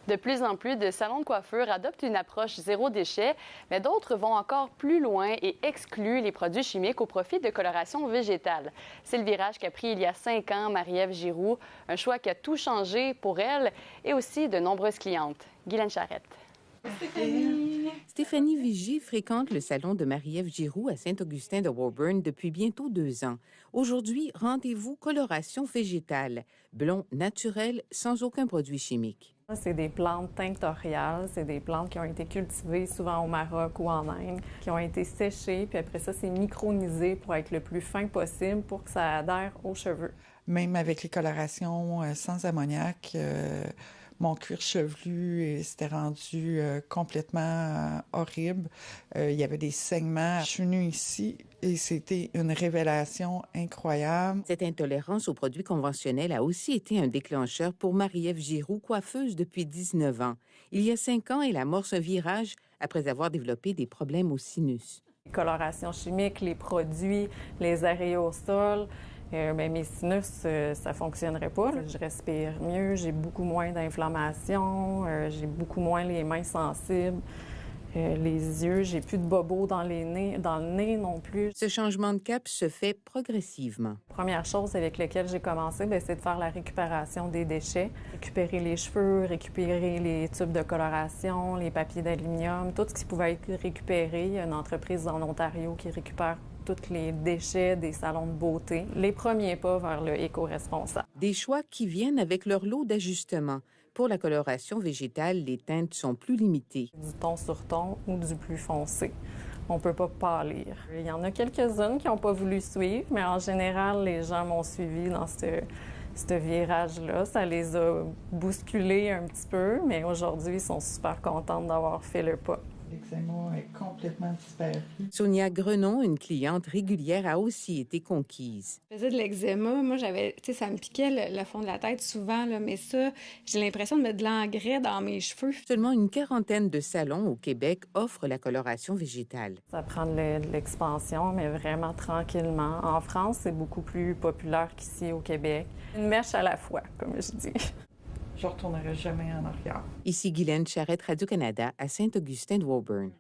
De plus en plus de salons de coiffure adoptent une approche zéro déchet, mais d'autres vont encore plus loin et excluent les produits chimiques au profit de coloration végétale. C'est le virage qu'a pris il y a 5 ans Marie-Ève Giroux, un choix qui a tout changé pour elle et aussi de nombreuses clientes. Guylaine Charrette. Stéphanie Vigie fréquente le salon de Marie-Ève Giroux à Saint-Augustin de Woburn depuis bientôt 2 ans. Aujourd'hui, rendez-vous coloration végétale, blond naturel sans aucun produit chimique. C'est des plantes tinctoriales, c'est des plantes qui ont été cultivées souvent au Maroc ou en Inde, qui ont été séchées, puis après ça, c'est micronisé pour être le plus fin possible pour que ça adhère aux cheveux. Même avec les colorations sans ammoniac, mon cuir chevelu s'était rendu complètement horrible. Il y avait des saignements. Je suis venue ici et c'était une révélation incroyable. Cette intolérance aux produits conventionnels a aussi été un déclencheur pour Marie-Ève Giroux, coiffeuse depuis 19 ans. Il y a 5 ans, elle amorce un virage après avoir développé des problèmes au sinus. Les colorations chimiques, les produits, les aérosols, mes sinus, ça fonctionnerait pas. Je respire mieux, j'ai beaucoup moins d'inflammation, j'ai beaucoup moins les mains sensibles, les yeux, j'ai plus de bobos dans le nez non plus. Ce changement de cap se fait progressivement. La première chose avec laquelle j'ai commencé, c'est de faire la récupération des déchets. Récupérer les cheveux, récupérer les tubes de coloration, les papiers d'aluminium, tout ce qui pouvait être récupéré. Il y a une entreprise en Ontario qui récupère tous les déchets des salons de beauté. Les premiers pas vers le éco-responsable. Des choix qui viennent avec leur lot d'ajustements. Pour la coloration végétale, les teintes sont plus limitées. Du ton sur ton ou du plus foncé. On ne peut pas pâlir. Il y en a quelques-unes qui n'ont pas voulu suivre, mais en général, les gens m'ont suivi dans ce virage-là. Ça les a bousculés un petit peu, mais aujourd'hui, ils sont super contents d'avoir fait le pas. L'eczéma est complètement disparu. Sonia Grenon, une cliente régulière, a aussi été conquise. Je faisais de l'eczéma. Moi, ça me piquait le fond de la tête souvent, là, mais ça, j'ai l'impression de mettre de l'engrais dans mes cheveux. Seulement une quarantaine de salons au Québec offrent la coloration végétale. Ça prend de l'expansion, mais vraiment tranquillement. En France, c'est beaucoup plus populaire qu'ici au Québec. Une mèche à la fois, comme je dis. Je ne retournerai jamais en arrière. Ici Guylaine Charrette, Radio-Canada, à Saint-Augustin de Woburn.